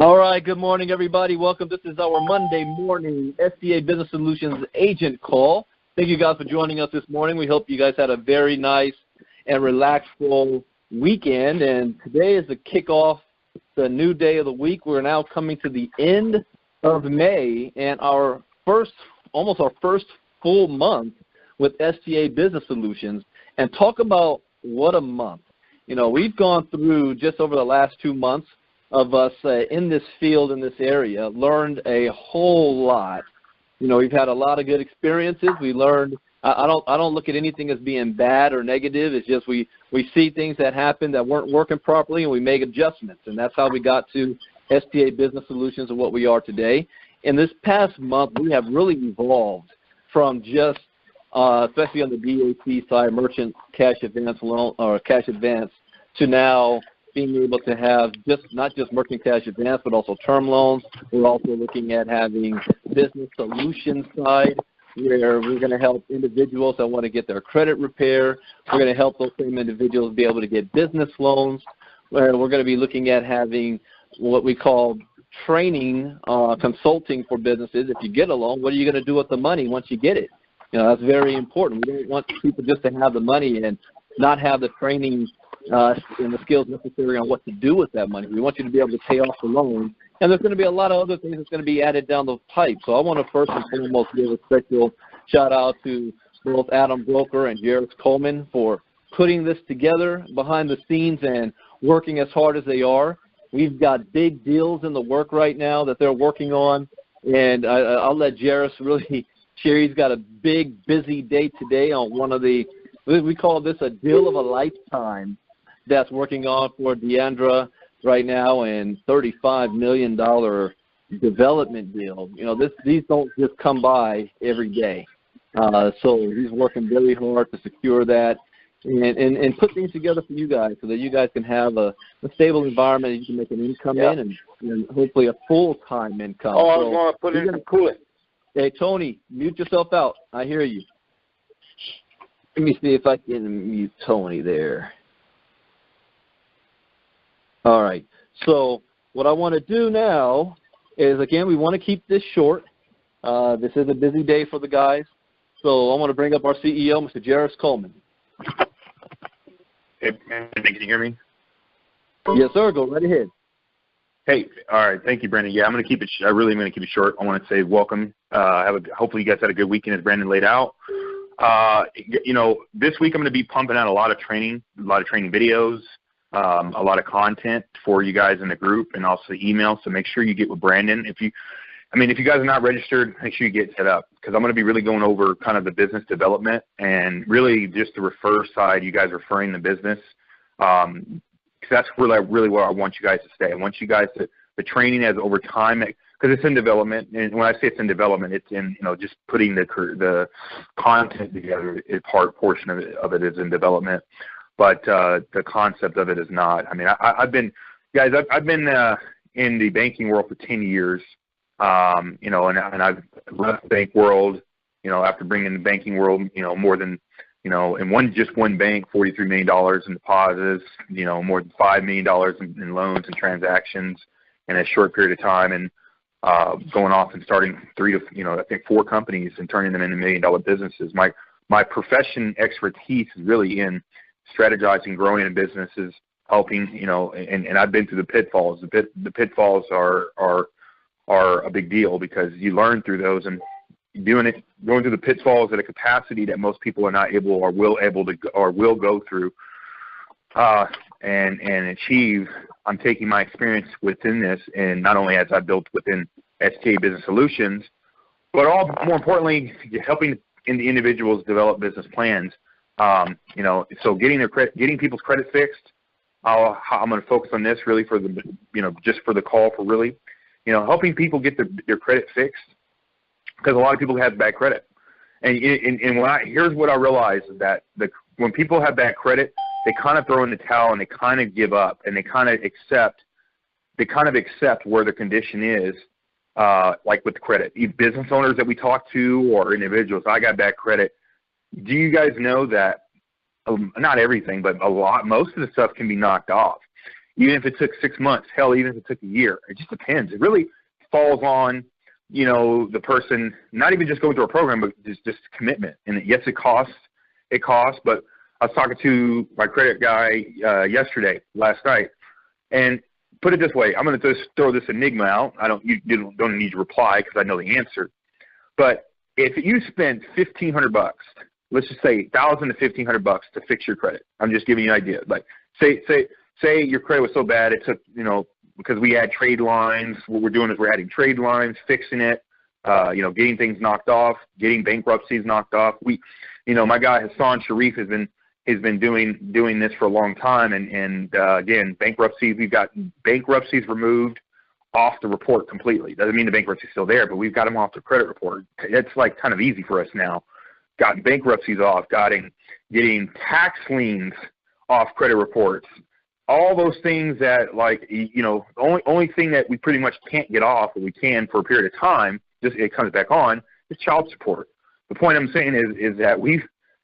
All right, good morning, everybody. Welcome. This is our Monday morning STA Business Solutions Agent Call. Thank you guys for joining us this morning. We hope you guys had a very nice and relaxful weekend. And today is the kickoff, the new day of the week. We're now coming to the end of May and almost our first full month with STA Business Solutions. And talk about what a month. You know, we've gone through just over the last 2 months of us in this field, in this area, learned a whole lot. You know, we've had a lot of good experiences. We learned, I don't look at anything as being bad or negative. It's just we see things that happen that weren't working properly and we make adjustments. And that's how we got to STA Business Solutions and what we are today. In this past month, we have really evolved from just, especially on the DAC side, merchant cash advance loan or cash advance, to now being able to have not just merchant cash advance, but also term loans. We're also looking at having business solutions side, where we're going to help individuals that want to get their credit repair. We're going to help those same individuals be able to get business loans, where we're going to be looking at having what we call training, consulting for businesses. If you get a loan, what are you going to do with the money once you get it? You know, that's very important. We don't want people just to have the money and not have the training and the skills necessary on what to do with that money. We want you to be able to pay off the loan. And there's going to be a lot of other things that's going to be added down the pipe. So I want to first and foremost give a special shout out to both Adam Broker and Jairus Coleman for putting this together behind the scenes and working as hard as they are. We've got big deals in the work right now that they're working on. And I'll let Jairus really share. He's got a big, busy day today on one of the, we call this a deal of a lifetime that's working on for Deandra right now, and $35 million development deal. You know, these don't just come by every day. So he's working really hard to secure that and put things together for you guys so that you guys can have a stable environment and you can make an income in and hopefully a full-time income. Oh, I was going to put it in the coolant. Hey, Tony, mute yourself out. I hear you. Let me see if I can mute Tony there. All right. So what I want to do now is, again, we want to keep this short. This is a busy day for the guys. So I want to bring up our CEO, Mr. Jairus Coleman. Hey, can you hear me? Yes, sir. Go right ahead. Hey, all right. Thank you, Brandon. Yeah, I'm going to keep it. I really am going to keep it short. I want to say welcome. Hopefully, you guys had a good weekend, as Brandon laid out. You know, this week I'm going to be pumping out a lot of training videos, a lot of content for you guys in the group, and also emails. So make sure you get with Brandon. If you guys are not registered, make sure you get set up, because I'm going to be really going over kind of the business development and really just the refer side. You guys referring the business, because that's really where I want you guys to stay. I want you guys to, the training as over time, because it's in development. And when I say it's in development, it's in, you know, just putting the content together. Portion of it is in development. But the concept of it is not. I mean, I've been in the banking world for 10 years, you know, and I've left the bank world, you know, after bringing the banking world, you know, more than, you know, in just one bank, $43 million in deposits, you know, more than $5 million in loans and transactions in a short period of time, and going off and starting 4 companies and turning them into $1 million businesses. My profession expertise is really in strategizing, growing in businesses, helping, you know, and I've been through the pitfalls. The pitfalls are a big deal, because you learn through those, and going through the pitfalls at a capacity that most people are not able or will go through and achieve. I'm taking my experience within this, and not only as I built within STA Business Solutions, but more importantly, helping the individuals develop business plans. You know, so getting people's credit fixed. I'm going to focus on this really for the, you know, just for the call, for really, you know, helping people get their credit fixed, because a lot of people have bad credit. And here's what I realized, is that when people have bad credit, they kind of throw in the towel and they kind of give up, and they kind of accept where the condition is, like with credit. Business owners that we talk to, or individuals, I got bad credit. Do you guys know that not everything, but most of the stuff can be knocked off? even if it took 6 months, hell, even if it took a year. It just depends. It really falls on, the person, not even just going through a program, but just commitment. And yes, it costs, but I was talking to my credit guy last night, and put it this way, I'm going to just throw this enigma out. You don't need to reply because I know the answer. But if you spend $1,500, let's just say $1,000 to $1,500 to fix your credit. I'm just giving you an idea. Like say your credit was so bad it took, because we had trade lines. What we're doing is we're adding trade lines, fixing it, getting things knocked off, getting bankruptcies knocked off. My guy Hassan Sharif has been doing this for a long time, and again, bankruptcies. We've got bankruptcies removed off the report completely. Doesn't mean the bankruptcy's still there, but we've got them off the credit report. It's like kind of easy for us now. Got bankruptcies off, getting tax liens off credit reports. All those things that, the only thing that we pretty much can't get off, or we can for a period of time, just it comes back on, is child support. The point I'm saying is that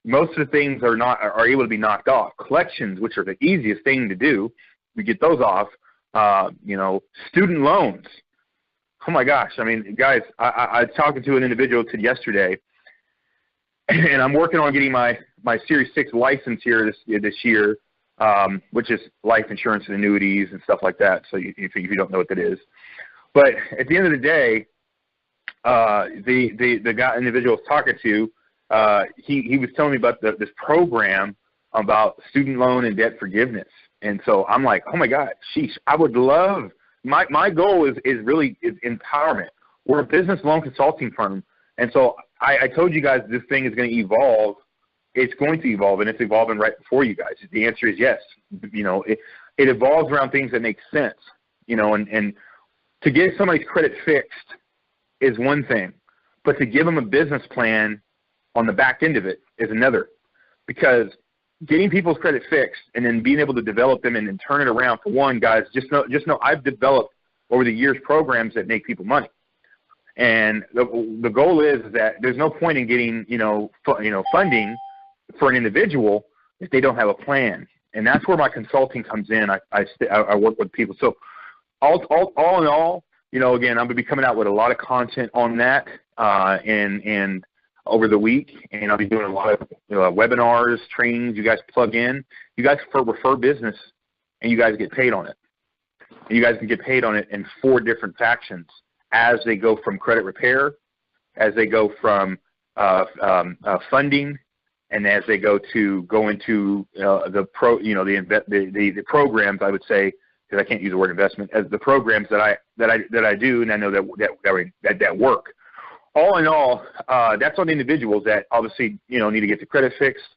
most of the things are able to be knocked off. Collections, which are the easiest thing to do, we get those off. Student loans. Oh my gosh! I mean, guys, I was talking to an individual yesterday, and I'm working on getting my Series 6 license here this year. Which is life insurance and annuities and stuff like that. So if you don't know what that is, but at the end of the day, the individual I was talking to, he was telling me about this program about student loan and debt forgiveness. And so I'm like, oh my God, sheesh, I would love, my goal is empowerment. We're a business loan consulting firm. And so I told you guys this thing is going to evolve. It's going to evolve, and it's evolving right before you guys. The answer is yes. It evolves around things that make sense, and to get somebody's credit fixed is one thing, but to give them a business plan on the back end of it is another, because getting people's credit fixed and then being able to develop them and turn it around, for one, guys, just know I've developed over the years programs that make people money. And the goal is that there's no point in getting, funding for an individual if they don't have a plan. And that's where my consulting comes in. I work with people. So all in all, again, I'm going to be coming out with a lot of content on that and over the week. And I'll be doing a lot of webinars, trainings. You guys plug in. You guys refer business, and you guys get paid on it. And you guys can get paid on it in 4 different factions as they go from credit repair, as they go from funding, and as they go into the programs, I would say, because I can't use the word investment, as the programs that I do, and I know that work. All in all, that's on individuals that obviously need to get the credit fixed,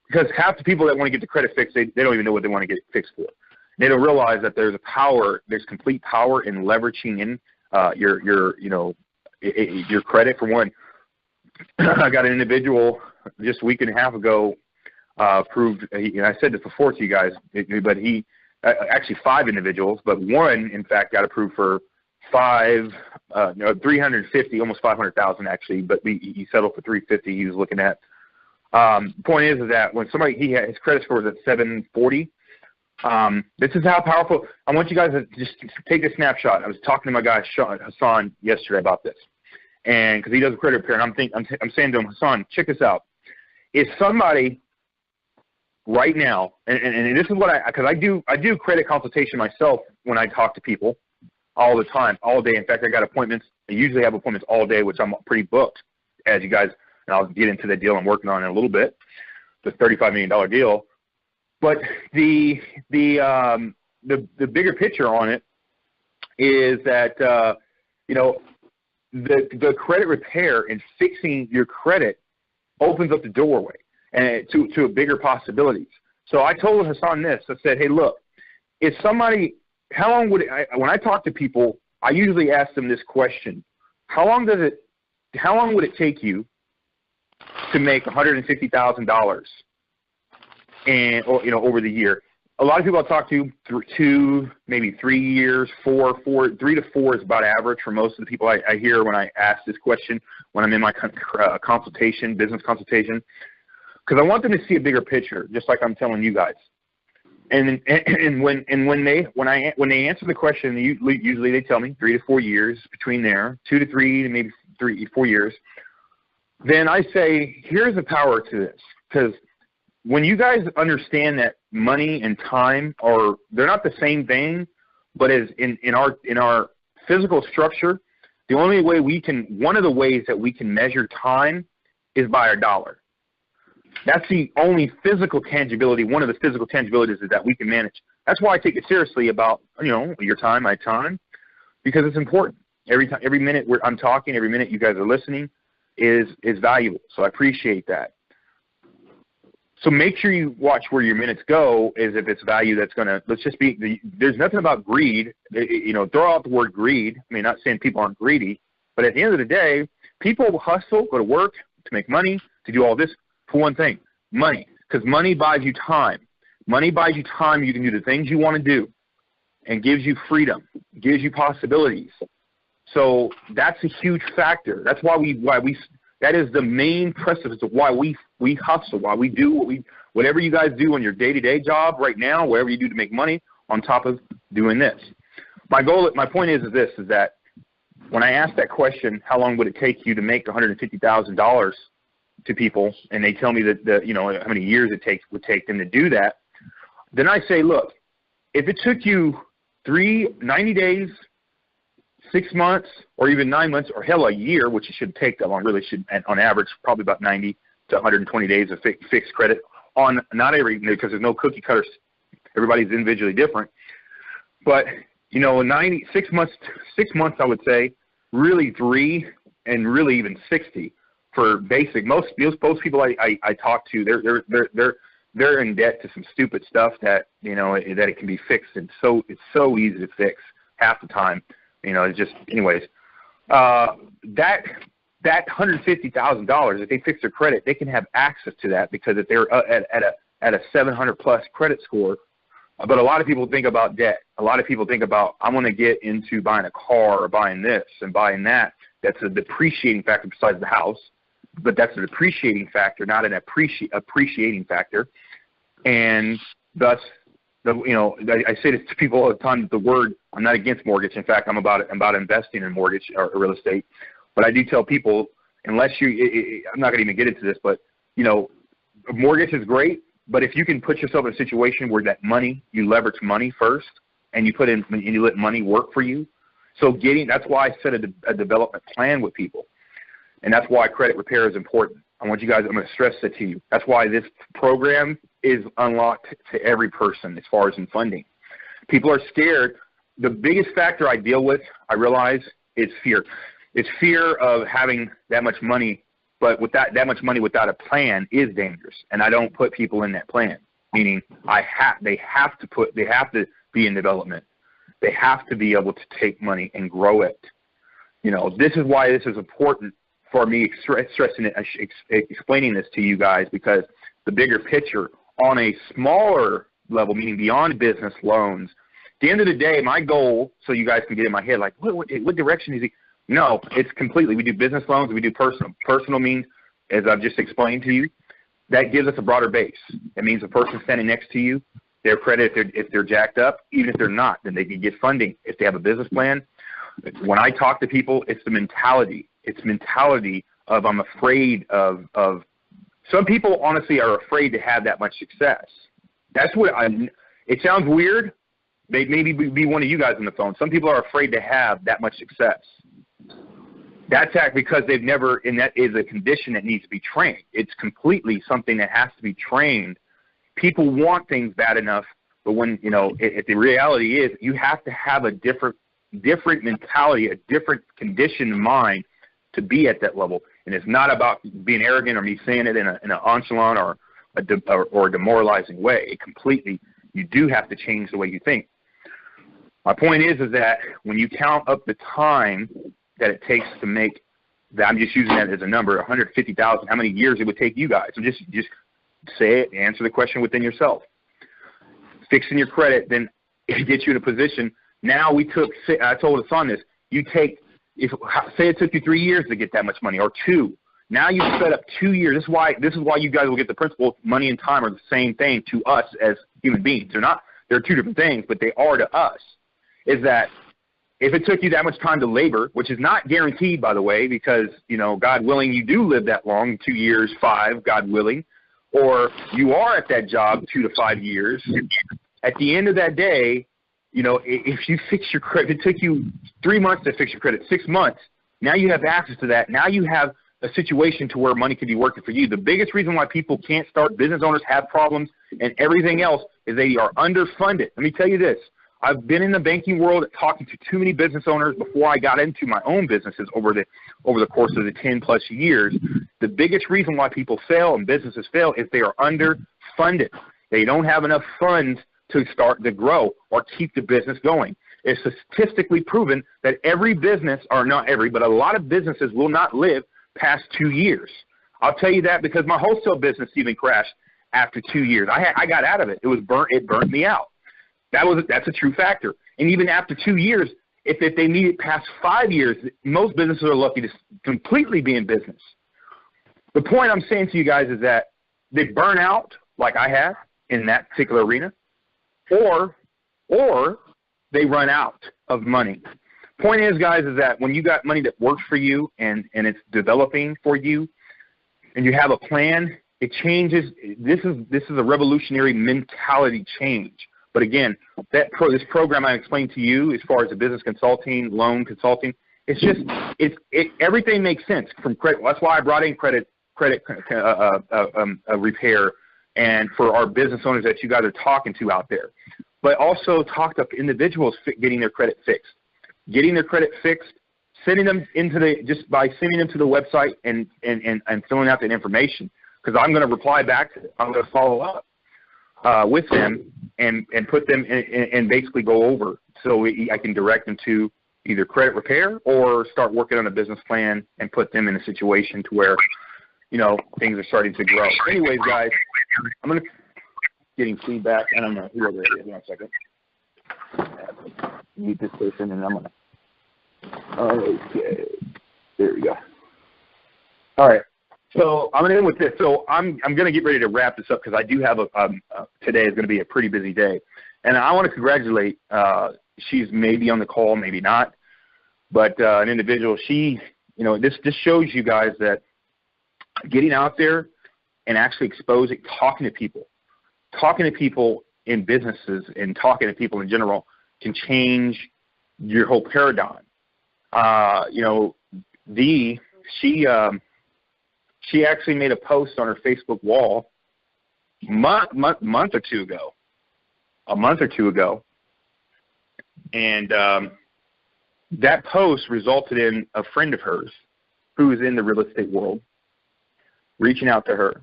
because half the people that want to get the credit fixed, they don't even know what they want to get it fixed for. They don't realize that there's complete power in leveraging in your credit. For one, I got an individual just a week and a half ago approved, and I said this before to you guys, but he actually 5 individuals, but one in fact got approved for 350, almost 500,000 actually, but he settled for 350. He was looking at. The point is that when somebody his credit score is at 740. This is how powerful. I want you guys to just take a snapshot. I was talking to my guy Hassan yesterday about this, and because he does a credit repair, and I'm saying to him, Hassan, check this out. If somebody right now, and this is what because I do credit consultation myself when I talk to people all the time, all day. In fact, I got appointments. I usually have appointments all day, which I'm pretty booked, as you guys. And I'll get into the deal I'm working on in a little bit, the $35 million deal. But the bigger picture on it is that the credit repair and fixing your credit opens up the doorway and to bigger possibilities. So I told Hassan this. I said, hey, look, if somebody, how long would when I talk to people, I usually ask them this question: how long would it take you to make $150,000 and over the year? A lot of people I talk to, 2, maybe 3 years, 3 to 4 is about average for most of the people I hear when I ask this question when I'm in my business consultation, because I want them to see a bigger picture, just like I'm telling you guys. And when they answer the question, usually they tell me 3 to 4 years between there, 2 to 3 to maybe 4 years. Then I say, here's the power to this, because when you guys understand that money and time they're not the same thing, but as in our physical structure, one of the ways that we can measure time is by our dollar. That's the only physical tangibility. One of the physical tangibilities is that we can manage. That's why I take it seriously about, your time, my time, because it's important. Every minute I'm talking, every minute you guys are listening is valuable. So I appreciate that. So make sure you watch where your minutes go, as if it's value that's going to, there's nothing about greed. Throw out the word greed. I mean, not saying people aren't greedy, but at the end of the day, people hustle, go to work to make money, to do all this for one thing, money, because money buys you time. Money buys you time. You can do the things you want to do and gives you freedom, gives you possibilities. So that's a huge factor. That's why that is the main precipice of why we hustle, why we do whatever you guys do on your day-to-day job right now, whatever you do to make money on top of doing this. My point is that when I ask that question, how long would it take you to make $150,000 to people, and they tell me that how many years would take them to do that, then I say, look, if it took you 90 days, 6 months, or even 9 months, or hell, a year, which it should take that long, really should, on average, probably about 90 to 120 days of fixed credit on not every, because there's no cookie cutters. Everybody's individually different. But, 6 months, I would say, really 3, and really even 60 for basic. Most people I talk to, they're in debt to some stupid stuff that, that it can be fixed, and it's so easy to fix half the time. It's just, anyways, that $150,000, if they fix their credit, they can have access to that, because if they're at a 700 plus credit score. But a lot of people think about debt. A lot of people think about, I want to get into buying a car or buying this and buying that. That's a depreciating factor besides the house, but that's a depreciating factor, not an appreciating factor. And thus, I say this to people all the time, the word, I'm not against mortgage. In fact, I'm about investing in mortgage or real estate. But I do tell people, I'm not going to even get into this, but, mortgage is great. But if you can put yourself in a situation where you leverage money first, and you let money work for you. So that's why I set a development plan with people. And that's why credit repair is important. I'm going to stress that to you. That's why this program is unlocked to every person as far as in funding. People are scared. The biggest factor I deal with, I realize, is fear. It's fear of having that much money, but with that much money without a plan is dangerous. And I don't put people in that plan, meaning they have to be in development. They have to be able to take money and grow it. This is why this is important for me stressing it, explaining this to you guys, because the bigger picture on a smaller level, meaning beyond business loans, at the end of the day, my goal, so you guys can get in my head, like, what direction is he? No, it's completely, we do business loans, we do personal. Personal means, as I've just explained to you, that gives us a broader base. It means the person standing next to you, their credit, if they're jacked up, even if they're not, then they can get funding if they have a business plan. When I talk to people, it's the mentality. It's mentality of I'm afraid of some people honestly are afraid to have that much success. That's what it sounds weird. Maybe be one of you guys on the phone. Some people are afraid to have that much success. That's because they've never, and that is a condition that needs to be trained. It's completely something that has to be trained. People want things bad enough, but when, the reality is you have to have a different mentality, a different condition in mind to be at that level. And it's not about being arrogant or me saying it in an nonchalant or a demoralizing way. You do have to change the way you think. My point is that when you count up the time that it takes to make that, I'm just using that as a number, 150,000, how many years it would take you guys? So just say it, answer the question within yourself. Fixing your credit, then it gets you in a position. Now I told us on this, say it took you 3 years to get that much money, or 2. Now you've set up 2 years. This is why you guys will get the principle. Money and time are the same thing to us as human beings. They're two different things, but they are to us. Is that if it took you that much time to labor, which is not guaranteed, by the way, because, God willing, you do live that long, 2 years, 5, God willing, or you are at that job 2 to 5 years, at the end of that day, if you fix your credit, if it took you 3 months to fix your credit, 6 months, now you have access to that. Now you have a situation to where money can be working for you. The biggest reason why people can't start, business owners have problems and everything else, is they are underfunded. Let me tell you this. I've been in the banking world talking to too many business owners before I got into my own businesses over the course of the 10-plus years. The biggest reason why people fail and businesses fail is they are underfunded. They don't have enough funds to start to grow or keep the business going. It's statistically proven that every business, or not every, but a lot of businesses will not live past 2 years. I'll tell you that because my wholesale business even crashed after 2 years. I got out of it. It burnt me out. That's a true factor. And even after 2 years, if they need it past 5 years, most businesses are lucky to completely be in business. The point I'm saying to you guys is that they burn out, like I have in that particular arena, or they run out of money. Point is, guys, is that when you got money that works for you and it's developing for you, and you have a plan, it changes. This is a revolutionary mentality change. But again, this program I explained to you, as far as the business consulting, loan consulting, everything makes sense from credit. That's why I brought in credit repair, and for our business owners that you guys are talking to out there. But also talk to individuals getting their credit fixed. Getting their credit fixed, sending them by sending them to the website and filling out that information, because I'm going to reply back to it. I'm going to follow up with them and put them and basically go over so I can direct them to either credit repair or start working on a business plan and put them in a situation to where, things are starting to grow. Anyways, guys, I'm going to getting feedback. I don't know whoever it is. 1 second. Mute this person, and I'm going to. Okay. There we go. All right. So I'm going to end with this. So I'm going to get ready to wrap this up because I do have today is going to be a pretty busy day. And I want to congratulate, she's maybe on the call, maybe not, but an individual, this shows you guys that getting out there and actually exposing, talking to people in businesses and talking to people in general can change your whole paradigm. She actually made a post on her Facebook wall a month or two ago, and that post resulted in a friend of hers who is in the real estate world reaching out to her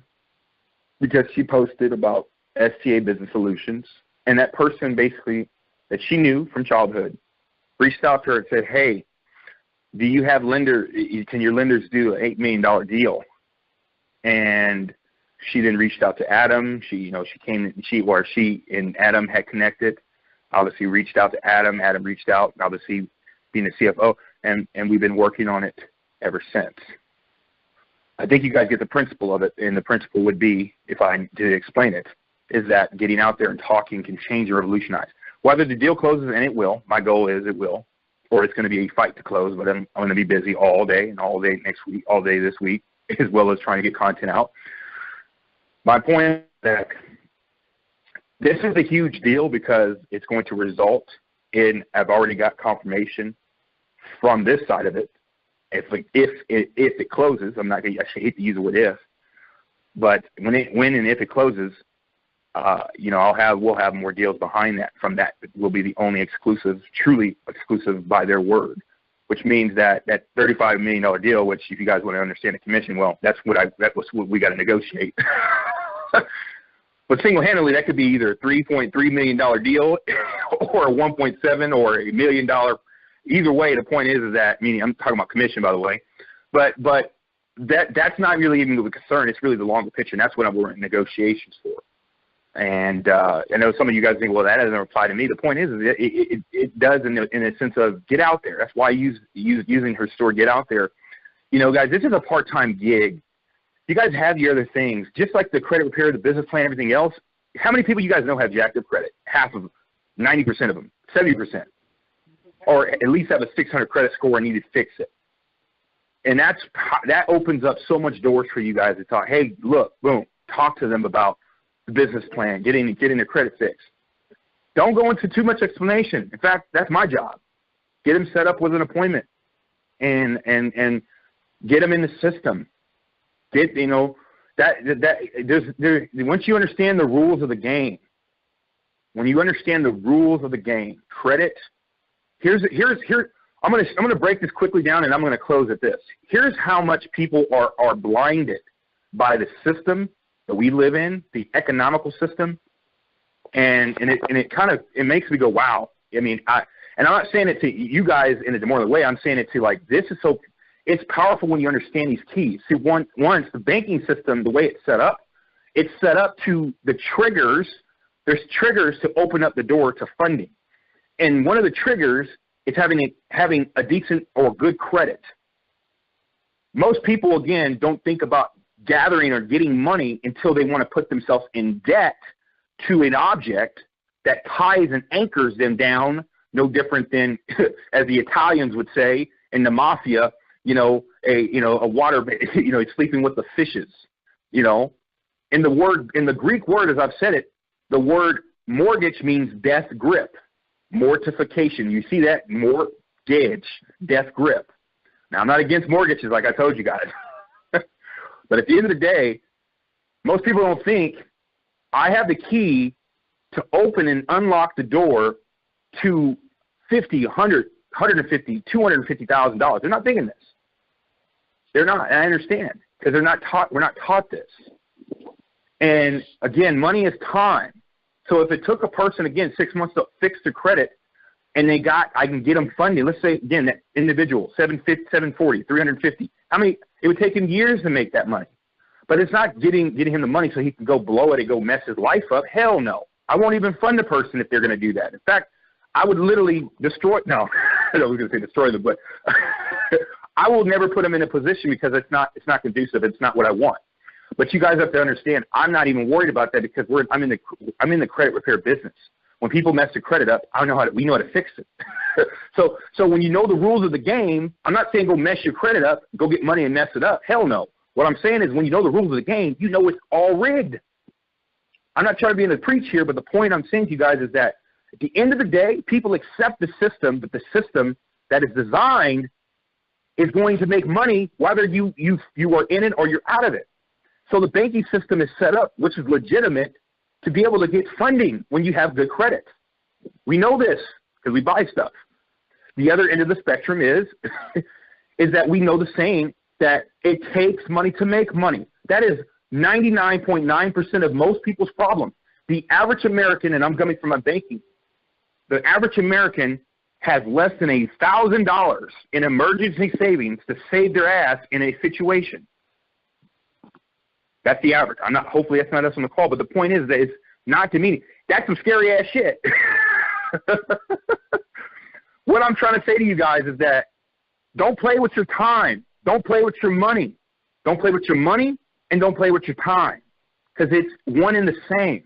because she posted about STA Business Solutions, and that person basically that she knew from childhood reached out to her and said, "Hey, do you have can your lenders do an $8 million deal?" And she then reached out to Adam. She and Adam had connected. Obviously reached out to Adam. Adam reached out, obviously being the CFO, and we've been working on it ever since. I think you guys get the principle of it, and the principle would be, if I did explain it, is that getting out there and talking can change and revolutionize. Whether the deal closes, and it will, my goal is it will, or it's going to be a fight to close, but I'm going to be busy all day and all day next week, all day this week, as well as trying to get content out. My point is that this is a huge deal because it's going to result in, I've already got confirmation from this side of it. If it closes, I actually hate to use the word if, but when and if it closes, we'll have more deals behind that. From that, it will be the only exclusive, truly exclusive by their word, which means that $35 million deal, which if you guys want to understand the commission, well, that's what we got to negotiate. But single-handedly, that could be either a $3.3 million deal or a $1.7 or $1 million. Either way, the point is that, meaning I'm talking about commission, by the way, but that's not really even the concern. It's really the longer picture, and that's what we're in negotiations for. And I know some of you guys think, well, that doesn't apply to me. The point is it does in the sense of get out there. That's why using her store, get out there You know, guys, this is a part-time gig. You guys have your other things, just like the credit repair, the business plan, everything else. How many people you guys know have jacked up credit? Half of them, 90% of them, 70%, or at least have a 600 credit score and need to fix it. And that opens up so much doors for you guys to talk. Hey, look, boom, talk to them about the business plan, getting their credit fixed. Don't go into too much explanation. In fact, that's my job. Get them set up with an appointment and get them in the system. Once you understand the rules of the game, credit. I'm gonna break this quickly down, and I'm gonna close at this. Here's how much people are blinded by the system that we live in, the economical system, and it makes me go, wow. I mean, I'm not saying it to you guys in a demoralizing way. I'm saying it to, like, this is so. It's powerful when you understand these keys. See, once the banking system, the way it's set up to the triggers. There's triggers to open up the door to funding. And one of the triggers is having a decent or good credit. Most people, again, don't think about gathering or getting money until they want to put themselves in debt to an object that ties and anchors them down, no different than, as the Italians would say in the mafia, a water, sleeping with the fishes, In the Greek word, as I've said it, the word mortgage means death grip, mortification. You see that? Mortgage, death grip. Now, I'm not against mortgages, like I told you guys. But at the end of the day, most people don't think I have the key to open and unlock the door to $50, $100, $150, $250,000. They're not thinking this. They're not, and I understand, because we're not taught this. And again, money is time. So if it took a person, again, 6 months to fix their credit, and I can get them funding. Let's say, again, that individual, 740, 350. It would take him years to make that money. But it's not getting him the money so he can go blow it and go mess his life up. Hell no. I won't even fund the person if they're going to do that. In fact, I would literally destroy – no, I was going to say destroy them, but I will never put them in a position because it's not conducive. It's not what I want. But you guys have to understand, I'm not even worried about that because I'm in the credit repair business. When people mess their credit up, we know how to fix it. So when you know the rules of the game, I'm not saying go mess your credit up, go get money and mess it up. Hell no. What I'm saying is when you know the rules of the game, you know it's all rigged. I'm not trying to be in the preach here, but the point I'm saying to you guys is that at the end of the day, people accept the system, but the system that is designed is going to make money whether you are in it or you're out of it. So the banking system is set up, which is legitimate, to be able to get funding when you have good credit. We know this because we buy stuff. The other end of the spectrum is that we know the saying that it takes money to make money. That is 99.9% of most people's problem. The average American, and I'm coming from my banking, the average American has less than $1,000 in emergency savings to save their ass in a situation. That's the average. Hopefully that's not us on the call, but the point is that it's not demeaning. That's some scary ass shit. What I'm trying to say to you guys is that don't play with your time. Don't play with your money. Don't play with your money and don't play with your time because it's one and the same.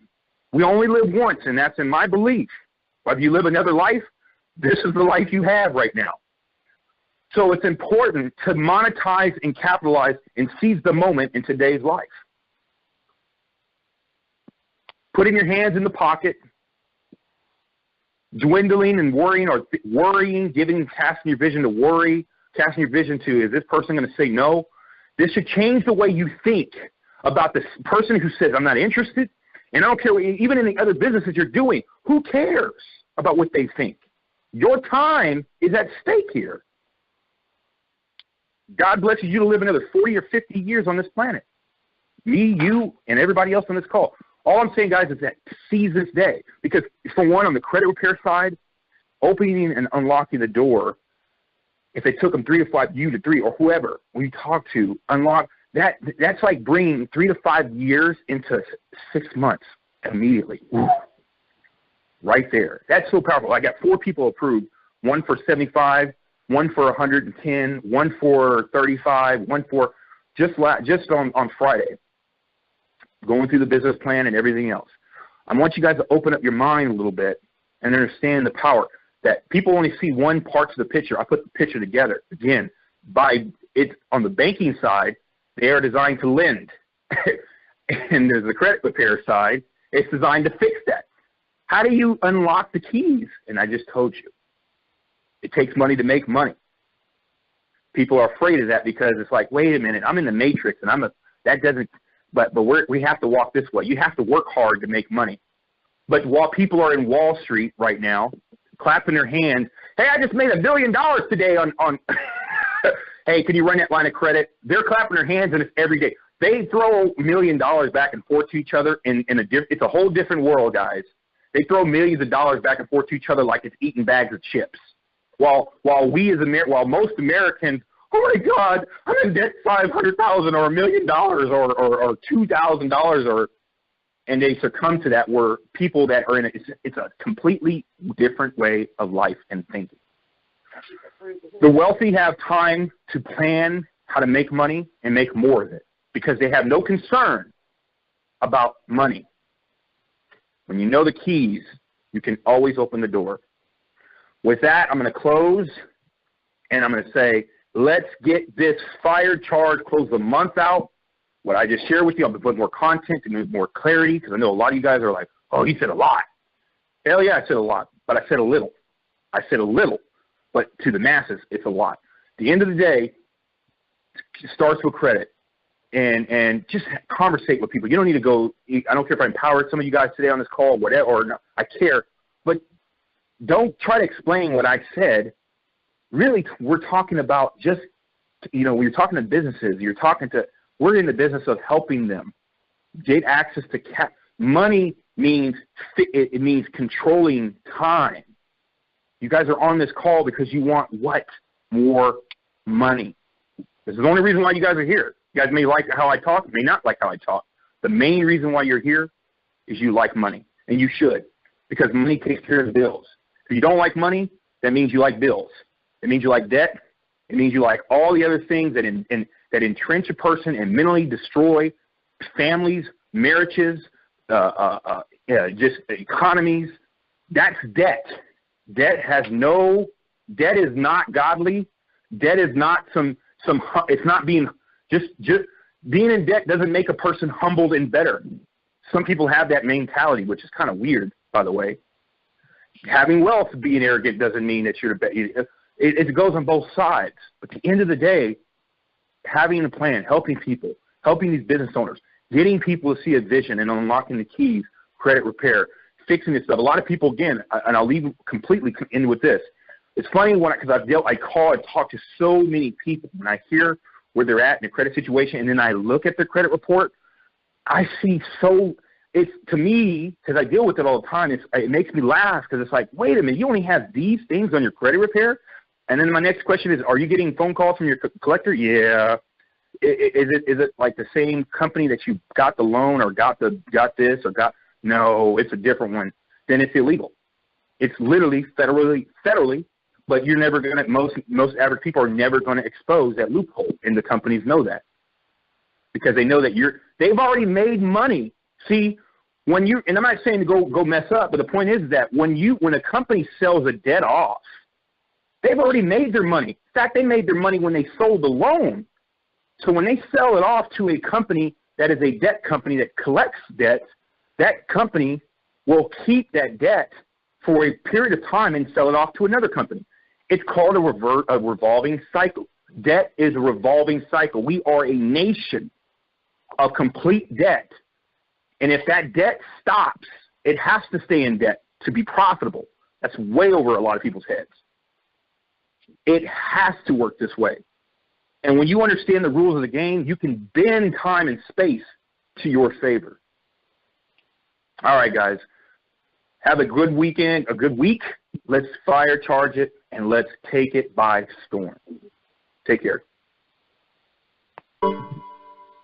We only live once, and that's in my belief. Whether you live another life, this is the life you have right now. So it's important to monetize and capitalize and seize the moment in today's life. Putting your hands in the pocket, dwindling and worrying, casting your vision to worry, casting your vision to, is this person going to say no? This should change the way you think about this person who says, I'm not interested. And I don't care, even in the other businesses you're doing, who cares about what they think? Your time is at stake here. God blesses you to live another 40 or 50 years on this planet. Me, you, and everybody else on this call. All I'm saying, guys, is that seize this day. Because, for one, on the credit repair side, opening and unlocking the door, if it took them 3 to 5, you to 3, or whoever we talk to, unlock, that's like bringing 3 to 5 years into 6 months immediately. Right there. That's so powerful. I got 4 people approved, one for 75, one for 110, one for 35, one for just on Friday, going through the business plan and everything else. I want you guys to open up your mind a little bit and understand the power that people only see one part of the picture. I put the picture together. Again, on the banking side, they are designed to lend. And there's the credit repair side. It's designed to fix that. How do you unlock the keys? And I just told you. It takes money to make money. People are afraid of that because it's like, wait a minute, I'm in the matrix, and but we have to walk this way. You have to work hard to make money. But while people are in Wall Street right now, clapping their hands, hey, I just made $1 billion today on hey, can you run that line of credit? They're clapping their hands, and it's every day. They throw $1 million back and forth to each other it's a whole different world, guys. They throw millions of dollars back and forth to each other like it's eating bags of chips. While most Americans, oh my God, I'm in debt $500,000 or $1 million or $2,000 and they succumb to that, where people that are it's a completely different way of life and thinking. The wealthy have time to plan how to make money and make more of it because they have no concern about money. When you know the keys, you can always open the door. With that, I'm going to close, and I'm going to say, let's get this fire charge, close the month out. What I just shared with you, I'll put more content and more clarity, because I know a lot of you guys are like, oh, he said a lot. Hell yeah, I said a lot, but I said a little. I said a little, but to the masses, it's a lot. At the end of the day, it starts with credit. And just conversate with people. You don't need to go, I don't care if I empowered some of you guys today on this call, whatever, or not, I care, but don't try to explain what I said. Really, we're talking about just, when you're talking to businesses, we're in the business of helping them get access to money. It means controlling time. You guys are on this call because you want what? More money. This is the only reason why you guys are here. You guys may like how I talk, may not like how I talk. The main reason why you're here is you like money, and you should, because money takes care of the bills. If you don't like money, that means you like bills. It means you like debt. It means you like all the other things that entrench a person and mentally destroy families, marriages, just economies. That's debt. Debt is not godly. Debt is not it's not being. Just being in debt doesn't make a person humbled and better. Some people have that mentality, which is kind of weird, by the way. Having wealth, being arrogant doesn't mean that you're it goes on both sides. But at the end of the day, having a plan, helping people, helping these business owners, getting people to see a vision and unlocking the keys, credit repair, fixing this stuff. A lot of people, again, and I'll leave completely in with this. It's funny because I call and talk to so many people, and I hear where they're at in the credit situation, and then I look at their credit report, I see it's to me, because I deal with it all the time, it makes me laugh because it's like, wait a minute, you only have these things on your credit repair? And then my next question is, are you getting phone calls from your collector? Yeah. Is it like the same company that you got the loan or got this or got? No, it's a different one. Then it's illegal. It's literally federally. But you're never going to, most average people are never going to expose that loophole, and the companies know that because they know that they've already made money. See, and I'm not saying to go mess up, but the point is that when a company sells a debt off, they've already made their money. In fact, they made their money when they sold the loan. So when they sell it off to a company that is a debt company that collects debts, that company will keep that debt for a period of time and sell it off to another company. It's called a revolving cycle. Debt is a revolving cycle. We are a nation of complete debt. And if that debt stops, it has to stay in debt to be profitable. That's way over a lot of people's heads. It has to work this way. And when you understand the rules of the game, you can bend time and space to your favor. All right, guys. Have a good weekend, a good week. Let's fire charge it, and let's take it by storm. Take care.